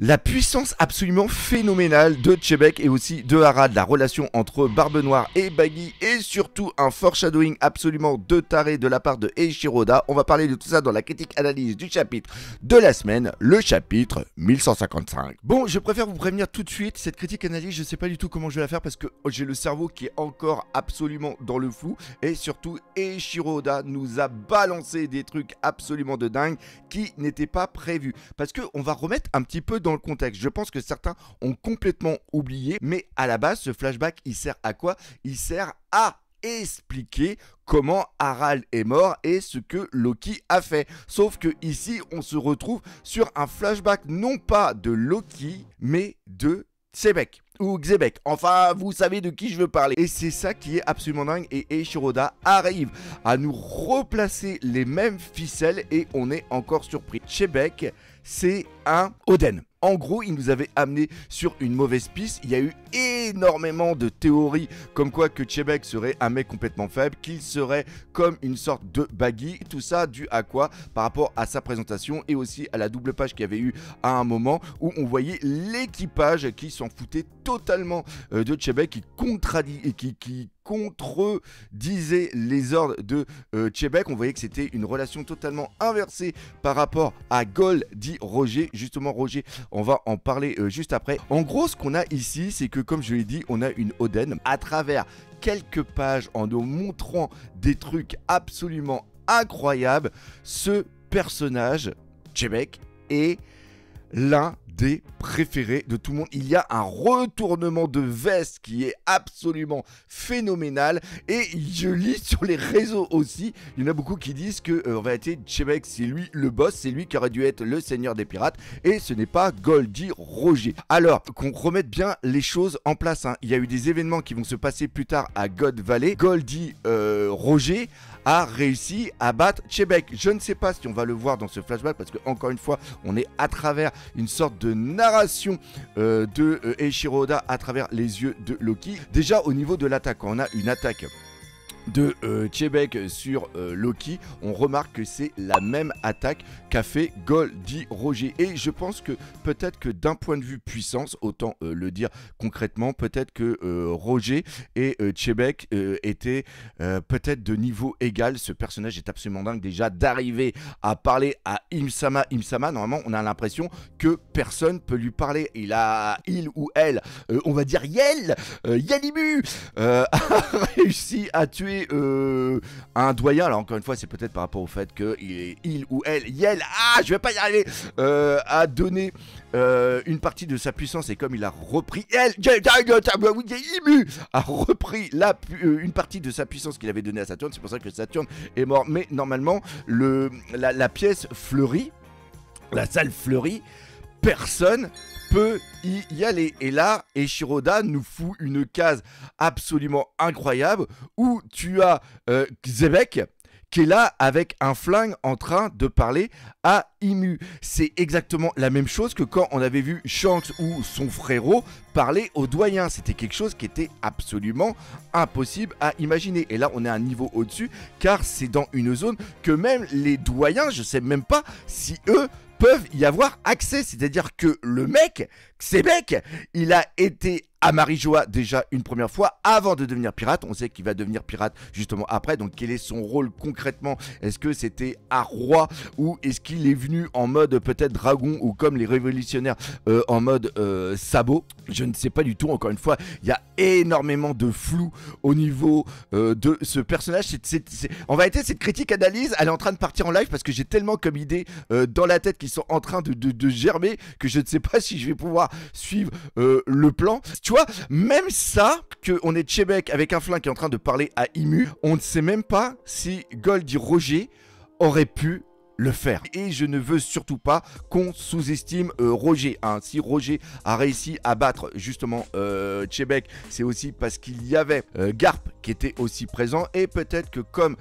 La puissance absolument phénoménale de Chebek et aussi de Harald, la relation entre Barbe Noire et Baggy et surtout un foreshadowing absolument de taré de la part de Eiichiro Oda. On va parler de tout ça dans la critique analyse du chapitre de la semaine, le chapitre 1155. Bon, je préfère vous prévenir tout de suite, cette critique analyse, je sais pas du tout comment je vais la faire parce que j'ai le cerveau qui est encore absolument dans le flou et surtout Eiichiro Oda nous a balancé des trucs absolument de dingue qui n'étaient pas prévus. Parce que on va remettre un petit peu dans le contexte. Je pense que certains ont complètement oublié, mais à la base, ce flashback, il sert à quoi? Il sert à expliquer comment Harald est mort et ce que Loki a fait. Sauf que ici, on se retrouve sur un flashback non pas de Loki, mais de Chebek ou Xebec, enfin vous savez de qui je veux parler. Et c'est ça qui est absolument dingue et Eiichiro Oda arrive à nous replacer les mêmes ficelles et on est encore surpris. Chebek, c'est un Oden. En gros, il nous avait amené sur une mauvaise piste. Il y a eu énormément de théories comme quoi que Chebek serait un mec complètement faible, qu'il serait comme une sorte de Baggy. Tout ça dû à quoi? Par rapport à sa présentation et aussi à la double page qu'il y avait eu à un moment où on voyait l'équipage qui s'en foutait totalement de Chebek, qui contredisait les ordres de Chebek. On voyait que c'était une relation totalement inversée par rapport à Gold dit Roger. Justement, Roger, on va en parler juste après. En gros, ce qu'on a ici, c'est que, comme je l'ai dit, on a une Oden à travers quelques pages en nous montrant des trucs absolument incroyables. Ce personnage, Chebek, est l'un des préférés de tout le monde. Il y a un retournement de veste qui est absolument phénoménal et je lis sur les réseaux aussi, il y en a beaucoup qui disent que en réalité Chebek c'est lui le boss, c'est lui qui aurait dû être le seigneur des pirates et ce n'est pas Goldie Roger. Alors qu'on remette bien les choses en place, hein. Il y a eu des événements qui vont se passer plus tard à God Valley. Goldie Roger a réussi à battre Chebek. Je ne sais pas si on va le voir dans ce flashback parce que encore une fois on est à travers une sorte de narration de Eiichiro Oda à travers les yeux de Loki. Déjà au niveau de l'attaque, on a une attaque de Chebek sur Loki, on remarque que c'est la même attaque qu'a fait Goldie Roger et je pense que peut-être que d'un point de vue puissance, autant le dire concrètement, peut-être que Roger et Chebek étaient peut-être de niveau égal. Ce personnage est absolument dingue déjà d'arriver à parler à Im-sama. Im-sama, normalement on a l'impression que personne peut lui parler. Il ou elle, on va dire Yel, Yalibu a réussi à tuer un doyen. Alors encore une fois c'est peut-être par rapport au fait que il ou elle, Yel, je vais pas y arriver, a donné une partie de sa puissance et comme il a repris a repris une partie de sa puissance qu'il avait donnée à Saturne, c'est pour ça que Saturne est mort. Mais normalement la pièce fleurit, la salle fleurit, personne peut y aller. Et là, Eiichiro Oda nous fout une case absolument incroyable où tu as Xebec qui est là avec un flingue en train de parler à Imu. C'est exactement la même chose que quand on avait vu Shanks ou son frérot parler au doyen. C'était quelque chose qui était absolument impossible à imaginer. Et là, on est un niveau au-dessus car c'est dans une zone que même les doyens, je sais même pas si eux peuvent y avoir accès. C'est-à-dire que le mec, Xebec, il a été à Marijoa déjà une première fois avant de devenir pirate. On sait qu'il va devenir pirate justement après. Donc quel est son rôle concrètement? Est-ce que c'était un roi ou est-ce qu'il est venu en mode peut-être dragon ou comme les révolutionnaires en mode sabot? Je ne sais pas du tout. Encore une fois, il y a énormément de flou au niveau de ce personnage. En vérité, cette critique analyse, elle est en train de partir en live parce que j'ai tellement comme idées dans la tête qui sont en train de germer que je ne sais pas si je vais pouvoir suivre le plan. Tu vois, même ça, qu'on est Chebek avec un flingue qui est en train de parler à Imu, on ne sait même pas si Goldie Roger aurait pu le faire. Et je ne veux surtout pas qu'on sous-estime Roger, hein. Si Roger a réussi à battre justement Chebek, c'est aussi parce qu'il y avait Garp qui était aussi présent et peut-être que comme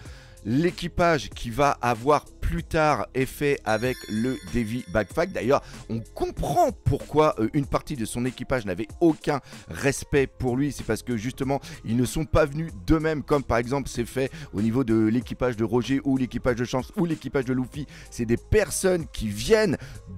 l'équipage qui va avoir plus tard effet avec le Davy Backpack. D'ailleurs, on comprend pourquoi une partie de son équipage n'avait aucun respect pour lui. C'est parce que justement, ils ne sont pas venus d'eux-mêmes, comme par exemple c'est fait au niveau de l'équipage de Roger ou l'équipage de Chance ou l'équipage de Luffy. C'est des personnes qui viennent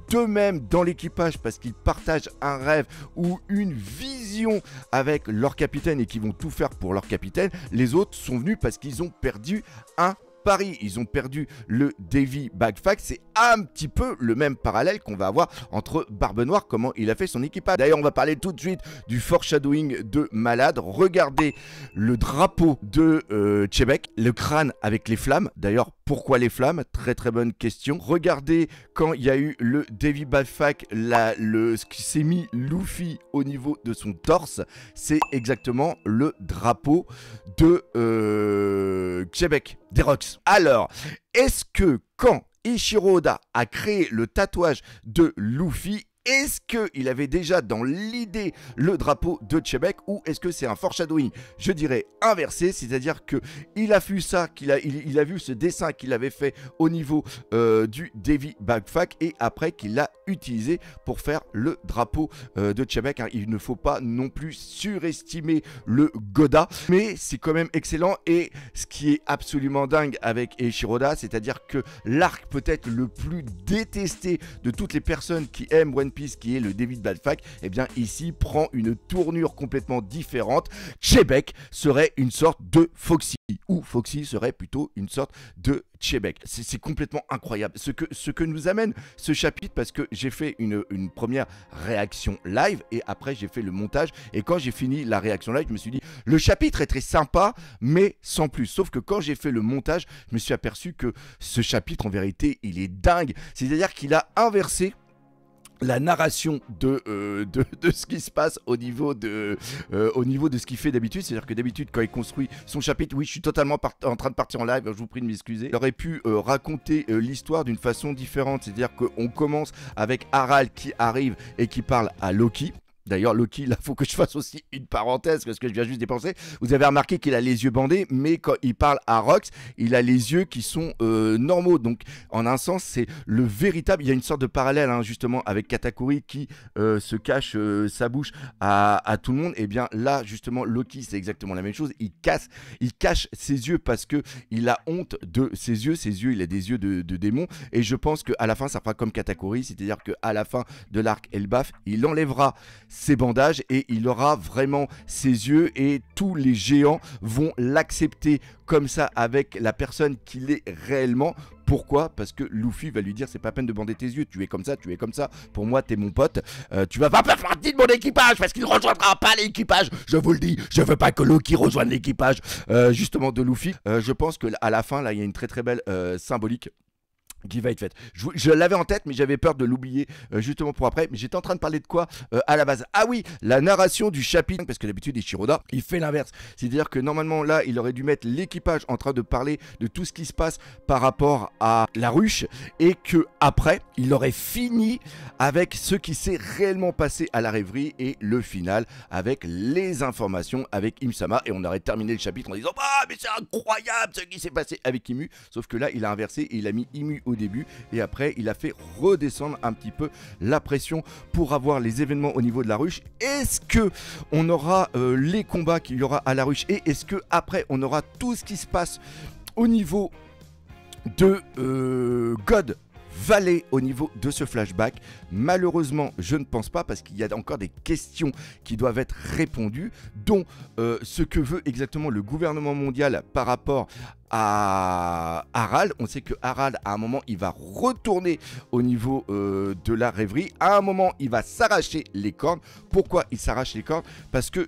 d'eux-mêmes dans l'équipage parce qu'ils partagent un rêve ou une vision avec leur capitaine et qui vont tout faire pour leur capitaine. Les autres sont venus parce qu'ils ont perdu un pari, ils ont perdu le Davy Backpack. C'est un petit peu le même parallèle qu'on va avoir entre Barbe Noire, comment il a fait son équipage. D'ailleurs, on va parler tout de suite du foreshadowing de malade. Regardez le drapeau de Chebek, le crâne avec les flammes. D'ailleurs, pourquoi les flammes? Très très bonne question. Regardez quand il y a eu le Davy Backpack, ce qui s'est mis Luffy au niveau de son torse, c'est exactement le drapeau de Chebek, des Rocks. Alors, est-ce que quand Eiichiro Oda a créé le tatouage de Luffy, est-ce qu'il avait déjà dans l'idée le drapeau de Chebek ou est-ce que c'est un foreshadowing, je dirais inversé, c'est-à-dire qu'il a vu ça, il a vu ce dessin qu'il avait fait au niveau du Davy Backpack et après qu'il l'a utilisé pour faire le drapeau de Chebek. Hein. Il ne faut pas non plus surestimer le Goda, mais c'est quand même excellent. Et ce qui est absolument dingue avec Eiichiro Oda, c'est-à-dire que l'arc peut-être le plus détesté de toutes les personnes qui aiment One Piece, qui est le Davy Backpack, et bien ici prend une tournure complètement différente. Chebek serait une sorte de Foxy, ou Foxy serait plutôt une sorte de Chebek. C'est complètement incroyable ce que nous amène ce chapitre, parce que j'ai fait une première réaction live et après j'ai fait le montage, et quand j'ai fini la réaction live, je me suis dit le chapitre est très sympa mais sans plus. Sauf que quand j'ai fait le montage, je me suis aperçu que ce chapitre en vérité il est dingue, c'est-à-dire qu'il a inversé la narration de ce qui se passe au niveau de ce qu'il fait d'habitude. C'est-à-dire que d'habitude, quand il construit son chapitre, oui, je suis totalement en train de partir en live, je vous prie de m'excuser. Il aurait pu raconter l'histoire d'une façon différente. C'est-à-dire qu'on commence avec Harald qui arrive et qui parle à Loki. D'ailleurs, Loki, là, faut que je fasse aussi une parenthèse, parce que je viens juste d'y penser. Vous avez remarqué qu'il a les yeux bandés, mais quand il parle à Rox, il a les yeux qui sont normaux. Donc, en un sens, c'est le véritable... Il y a une sorte de parallèle, hein, justement, avec Katakuri qui se cache sa bouche à tout le monde. Et bien là, justement, Loki, c'est exactement la même chose. Il cache ses yeux parce que il a honte de ses yeux. Ses yeux, il a des yeux de démon. Et je pense qu'à la fin, ça fera comme Katakuri. C'est-à-dire qu'à la fin de l'arc Elbaf, il enlèvera ses bandages et il aura vraiment ses yeux et tous les géants vont l'accepter comme ça avec la personne qu'il est réellement. Pourquoi? Parce que Luffy va lui dire c'est pas peine de bander tes yeux, tu es comme ça, pour moi t'es mon pote, tu vas pas faire partie de mon équipage parce qu'il ne rejoindra pas l'équipage, je vous le dis, je veux pas que Loki rejoigne l'équipage justement de Luffy. Je pense qu'à la fin là il y a une très très belle symbolique qui va être faite. Je l'avais en tête mais j'avais peur de l'oublier justement pour après. Mais j'étais en train de parler de quoi à la base? Ah oui, la narration du chapitre, parce que d'habitude Eiichiro Oda il fait l'inverse. C'est-à-dire que normalement là il aurait dû mettre l'équipage en train de parler de tout ce qui se passe par rapport à la ruche, et que après il aurait fini avec ce qui s'est réellement passé à la rêverie et le final avec les informations avec Im-sama, et on aurait terminé le chapitre en disant ah mais c'est incroyable ce qui s'est passé avec Imu. Sauf que là il a inversé et il a mis Imu au début et après il a fait redescendre un petit peu la pression pour avoir les événements au niveau de la ruche. Est-ce que on aura les combats qu'il y aura à la ruche, et est-ce que après on aura tout ce qui se passe au niveau de God Valley au niveau de ce flashback? Malheureusement je ne pense pas, parce qu'il y a encore des questions qui doivent être répondues, dont ce que veut exactement le gouvernement mondial par rapport à Harald. On sait que Harald à un moment il va retourner au niveau de la rêverie, à un moment il va s'arracher les cornes. Pourquoi il s'arrache les cornes? Parce que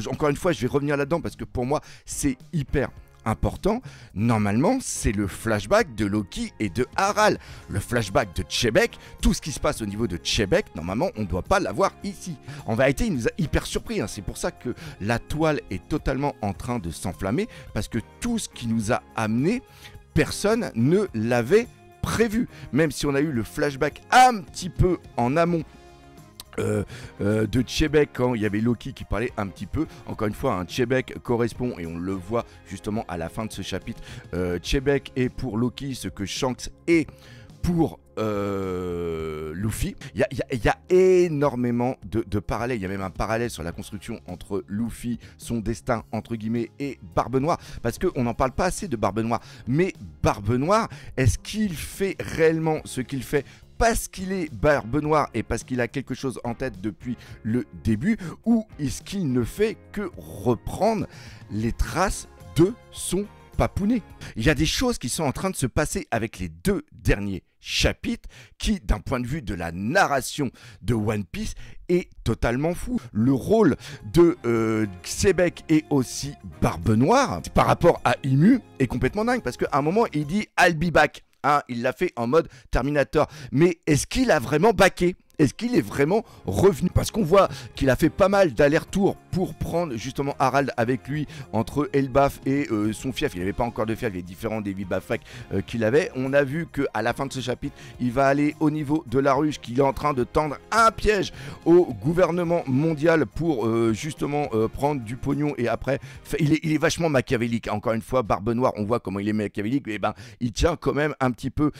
encore une fois je vais revenir là-dedans parce que pour moi c'est hyper important. Normalement c'est le flashback de Loki et de Harald. Le flashback de Chebek, tout ce qui se passe au niveau de Chebek, normalement on ne doit pas l'avoir ici. En vérité il nous a hyper surpris, hein. C'est pour ça que la toile est totalement en train de s'enflammer, parce que tout ce qui nous a amené, personne ne l'avait prévu. Même si on a eu le flashback un petit peu en amont de Chebek quand il y avait Loki qui parlait un petit peu. Encore une fois, Chebek correspond, et on le voit justement à la fin de ce chapitre, Chebek est pour Loki ce que Shanks est pour Luffy. Il y a énormément de parallèles. Il y a même un parallèle sur la construction entre Luffy, son destin entre guillemets, et Barbe Noire, parce qu'on n'en parle pas assez de Barbe Noire. Mais Barbe Noire, est-ce qu'il fait réellement ce qu'il fait parce qu'il est Barbe Noire et parce qu'il a quelque chose en tête depuis le début, ou est-ce qu'il ne fait que reprendre les traces de son papounet? Il y a des choses qui sont en train de se passer avec les 2 derniers chapitres qui, d'un point de vue de la narration de One Piece, est totalement fou. Le rôle de Xebec et aussi Barbe Noire par rapport à Imu est complètement dingue, parce qu'à un moment il dit « I'll be back ». Il l'a fait en mode Terminator. Mais est-ce qu'il a vraiment backé? Est-ce qu'il est vraiment revenu? Parce qu'on voit qu'il a fait pas mal d'allers-retours pour prendre justement Harald avec lui entre Elbaf et son fief. Il n'avait pas encore de fief, il est différent des Vibafak qu'il avait. On a vu qu'à la fin de ce chapitre, il va aller au niveau de la ruche, qu'il est en train de tendre un piège au gouvernement mondial pour justement prendre du pognon. Et après, il est vachement machiavélique. Encore une fois, Barbe Noire, on voit comment il est machiavélique. Mais il tient quand même un petit peu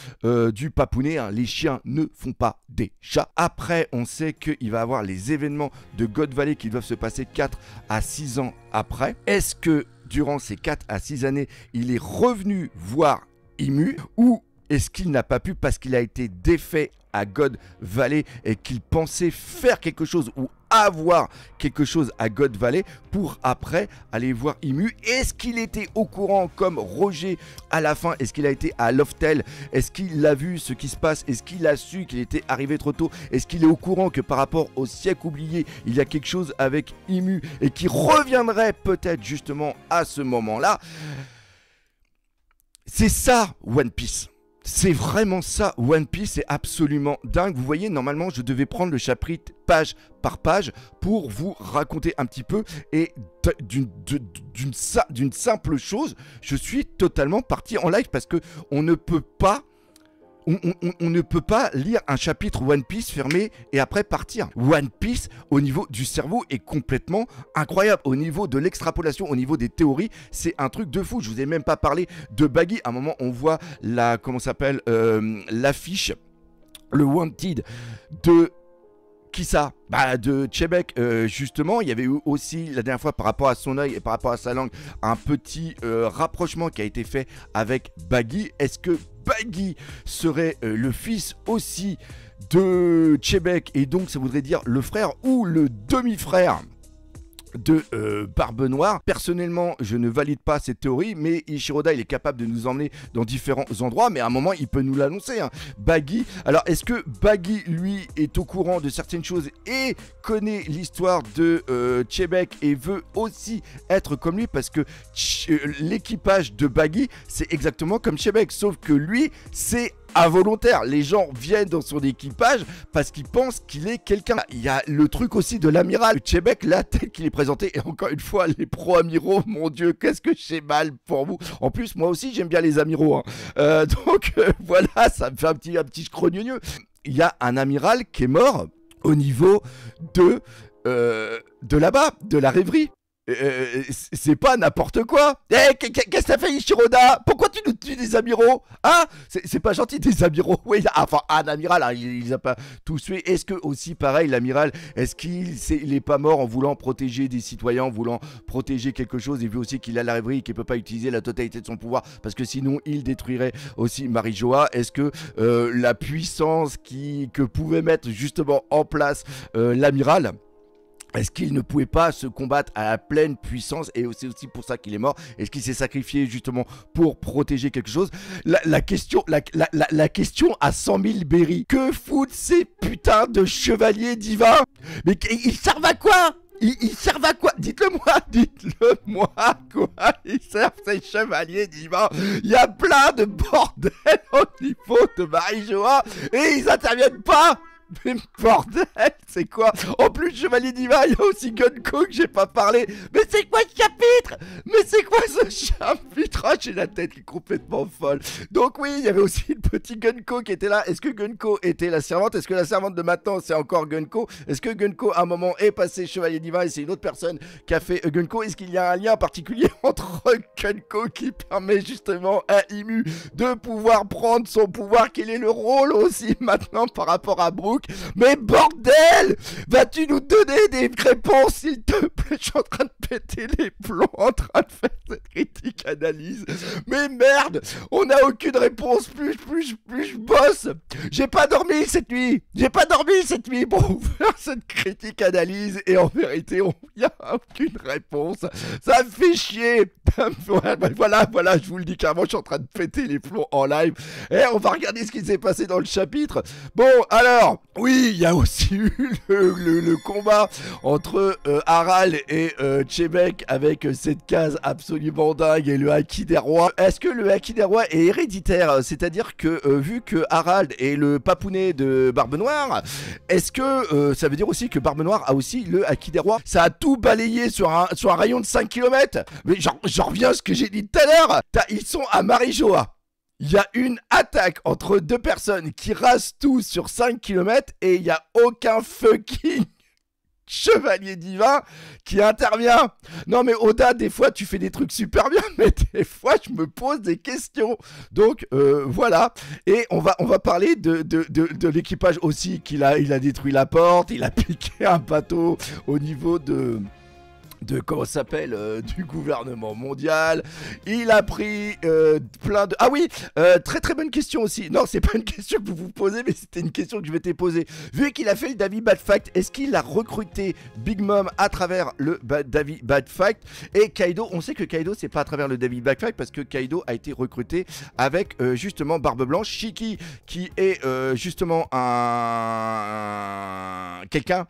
du papounet. Les chiens ne font pas des chats. Après, on sait qu'il va avoir les événements de God Valley qui doivent se passer 4 à 6 ans après. Est-ce que durant ces 4 à 6 années, il est revenu voir Imu, ou est-ce qu'il n'a pas pu parce qu'il a été défait à God Valley et qu'il pensait faire quelque chose ou avoir quelque chose à God Valley pour après aller voir Imu? Est-ce qu'il était au courant comme Roger à la fin? Est-ce qu'il a été à Loftel? Est-ce qu'il a vu ce qui se passe? Est-ce qu'il a su qu'il était arrivé trop tôt? Est-ce qu'il est au courant que par rapport au siècle oublié, il y a quelque chose avec Imu et qui reviendrait peut-être justement à ce moment-là? C'est ça One Piece. C'est vraiment ça, One Piece, c'est absolument dingue. Vous voyez, normalement, je devais prendre le chapitre page par page pour vous raconter un petit peu. Et d'une simple chose, je suis totalement parti en live parce que on ne peut pas... On ne peut pas lire un chapitre One Piece fermé et après partir. One Piece, au niveau du cerveau, est complètement incroyable. Au niveau de l'extrapolation, au niveau des théories, c'est un truc de fou. Je vous ai même pas parlé de Baggy. À un moment, on voit la, comment s'appelle, l'affiche, le Wanted de... Qui ça? De Chebek, justement. Il y avait eu aussi, la dernière fois, par rapport à son œil et par rapport à sa langue, un petit rapprochement qui a été fait avec Baggy. Est-ce que Baggy serait le fils aussi de Chebek, et donc ça voudrait dire le frère ou le demi-frère de Barbe Noire? Personnellement, je ne valide pas cette théorie, mais Eiichiro-Oda, il est capable de nous emmener dans différents endroits, mais à un moment, il peut nous l'annoncer. Baggy, alors est-ce que Baggy, lui, est au courant de certaines choses et connaît l'histoire de Chebek et veut aussi être comme lui? Parce que l'équipage de Baggy, c'est exactement comme Chebek, sauf que lui, c'est involontaire. Les gens viennent dans son équipage parce qu'ils pensent qu'il est quelqu'un. Il y a le truc aussi de l'amiral Chebek, là, tel qu'il est présenté. Et encore une fois, les pro-amiraux, mon Dieu, qu'est-ce que j'ai mal pour vous. En plus, moi aussi, j'aime bien les amiraux. Donc, voilà, ça me fait un petit scrogneux. Il y a un amiral qui est mort au niveau de là-bas, de la rêverie. C'est pas n'importe quoi. Qu'est-ce que t'as fait, Eiichiro-Oda? Pourquoi tu nous tues des amiraux? C'est pas gentil, des amiraux. Oui, enfin, un amiral, il les a pas tous tués. Est-ce que aussi, pareil, l'amiral, est-ce qu'il est pas mort en voulant protéger des citoyens, en voulant protéger quelque chose, et vu aussi qu'il a la rêverie et qu'il peut pas utiliser la totalité de son pouvoir, parce que sinon, il détruirait aussi Marijoa? Est-ce que la puissance que pouvait mettre justement en place l'amiral, est-ce qu'il ne pouvait pas se combattre à la pleine puissance, et c'est aussi pour ça qu'il est mort? Est-ce qu'il s'est sacrifié justement pour protéger quelque chose? La question à 100 000 berries. Que foutent ces putains de chevaliers divins? Mais ils servent à quoi? Ils servent à quoi? Dites-le moi, quoi ils servent, ces chevaliers divins? Il y a plein de bordel au niveau de Marijoa et ils interviennent pas. Mais bordel, c'est quoi? En plus, Chevalier Divin, il y a aussi Gunko que j'ai pas parlé. Mais c'est quoi ce chapitre? Mais c'est quoi ce chapitre? Ah, j'ai la tête qui est complètement folle. Donc oui, il y avait aussi le petit Gunko qui était là. Est-ce que Gunko était la servante? Est-ce que la servante de maintenant, c'est encore Gunko? Est-ce que Gunko, à un moment, est passé Chevalier Divin et c'est une autre personne qui a fait Gunko? Est-ce qu'il y a un lien particulier entre Gunko qui permet justement à Imu de pouvoir prendre son pouvoir? Quel est le rôle aussi maintenant par rapport à Brook? Mais bordel! Vas-tu nous donner des réponses, s'il te plaît? Je suis en train de péter les plombs en train de faire cette critique analyse. Mais merde! On n'a aucune réponse. Plus je bosse. J'ai pas dormi cette nuit. J'ai pas dormi cette nuit pour faire cette critique analyse. Et en vérité, il n'y a aucune réponse. Ça me fait chier. Voilà, je vous le dis carrément, je suis en train de péter les plombs en live. Et on va regarder ce qui s'est passé dans le chapitre. Bon, alors, oui, il y a aussi eu le combat entre Harald et Chebek avec cette case absolument dingue et le Haki des rois. Est-ce que le Haki des rois est héréditaire? C'est-à-dire que vu que Harald est le papounet de Barbe Noire, est-ce que ça veut dire aussi que Barbe Noire a aussi le Haki des rois? Ça a tout balayé sur un rayon de 5 km. Mais j'en reviens à ce que j'ai dit tout à l'heure. Ils sont à Marijoa. Il y a une attaque entre deux personnes qui rasent tout sur 5 km et il n'y a aucun fucking Chevalier Divin qui intervient. Non mais Oda, des fois tu fais des trucs super bien, mais des fois je me pose des questions. Donc voilà. Et on va parler de l'équipage aussi, il a détruit la porte, il a piqué un bateau au niveau de comment ça s'appelle, du gouvernement mondial. Il a pris plein de... Ah oui, très très bonne question aussi. Non, c'est pas une question que vous vous posez, mais c'était une question que je m'étais posée. Vu qu'il a fait le Davi Bad Fact, est-ce qu'il a recruté Big Mom à travers le Davi Bad Fact? Et Kaido, on sait que Kaido, c'est pas à travers le Davi Bad Fact, parce que Kaido a été recruté avec justement Barbe Blanche, Shiki, qui est justement quelqu'un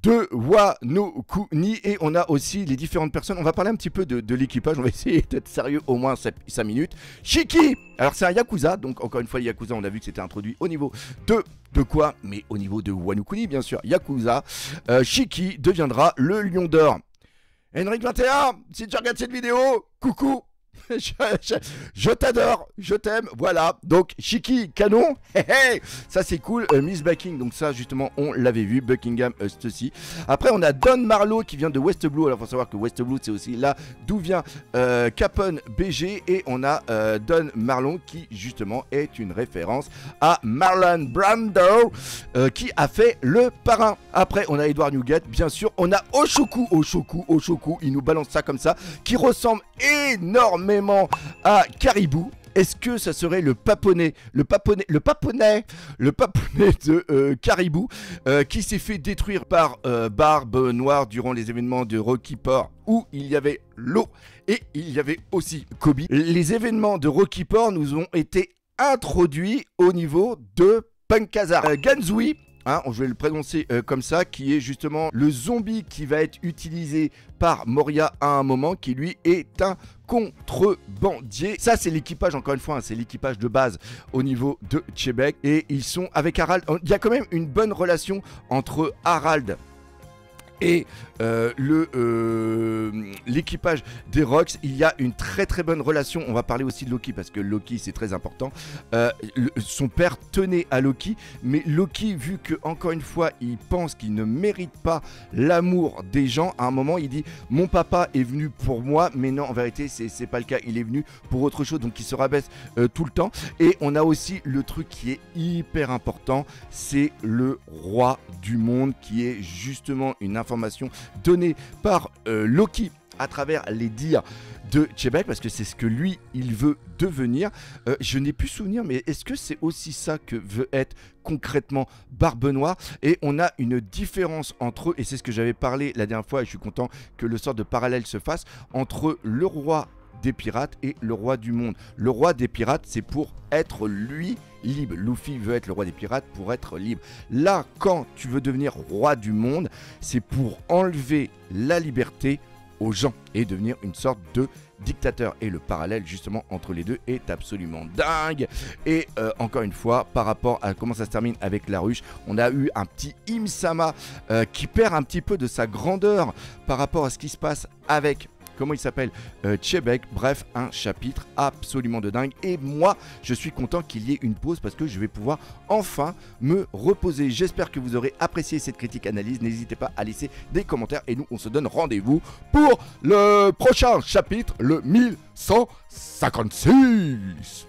de Wano Kuni. Et on a aussi les différentes personnes. On va parler un petit peu de l'équipage. On va essayer d'être sérieux au moins 5 minutes. Shiki, alors c'est un Yakuza. Donc encore une fois, les Yakuza, on a vu que c'était introduit au niveau de quoi? Mais au niveau de Wano Kuni, bien sûr. Yakuza. Shiki deviendra le Lion d'Or. Henrik 21, si tu regardes cette vidéo, coucou. Je t'adore, je t'aime, voilà. Donc Shiki, canon, ça c'est cool. Miss Backing, donc ça justement on l'avait vu. Buckingham Stussy. Après on a Don Marlowe qui vient de West Blue. Alors faut savoir que West Blue c'est aussi là d'où vient Capone BG. Et on a Don Marlowe qui justement est une référence à Marlon Brando qui a fait le parrain. Après on a Edward Newgate, bien sûr. On a Oshoku, il nous balance ça comme ça, qui ressemble énormément à Caribou. Est-ce que ça serait le paponnet de Caribou qui s'est fait détruire par Barbe Noire durant les événements de Rocky Port où il y avait l'eau et il y avait aussi Kobe. Les événements de Rocky Port nous ont été introduits au niveau de Punkazar. Ganzui, hein, je vais le prononcer comme ça, qui est justement le zombie qui va être utilisé par Moria à un moment, qui lui est un contrebandier. Ça c'est l'équipage, encore une fois, hein, c'est l'équipage de base au niveau de Chebek. Et ils sont avec Harald. Il y a quand même une bonne relation entre Harald et l'équipage des Rocks. Il y a une très très bonne relation. On va parler aussi de Loki parce que Loki c'est très important. Son père tenait à Loki, mais Loki, vu que encore une fois il pense qu'il ne mérite pas l'amour des gens, à un moment il dit mon papa est venu pour moi, mais non, en vérité c'est pas le cas, il est venu pour autre chose. Donc il se rabaisse tout le temps. Et on a aussi le truc qui est hyper important, c'est le roi du monde, qui est justement une information donnée par Loki à travers les dires de Chebek, parce que c'est ce que lui il veut devenir. Je n'ai plus souvenir, mais est-ce que c'est aussi ça que veut être concrètement Barbe Noire? Et on a une différence entre eux, et c'est ce que j'avais parlé la dernière fois, et je suis content que le sort de parallèle se fasse entre le roi des pirates et le roi du monde. Le roi des pirates, c'est pour être lui libre. Luffy veut être le roi des pirates pour être libre. Là, quand tu veux devenir roi du monde, c'est pour enlever la liberté aux gens et devenir une sorte de dictateur. Et le parallèle justement entre les deux est absolument dingue. Et encore une fois, par rapport à comment ça se termine avec la ruche, on a eu un petit Im-sama qui perd un petit peu de sa grandeur par rapport à ce qui se passe avec... Comment il s'appelle, Chebek. Bref, un chapitre absolument de dingue. Et moi, je suis content qu'il y ait une pause parce que je vais pouvoir enfin me reposer. J'espère que vous aurez apprécié cette critique analyse. N'hésitez pas à laisser des commentaires. Et nous, on se donne rendez-vous pour le prochain chapitre, le 1156.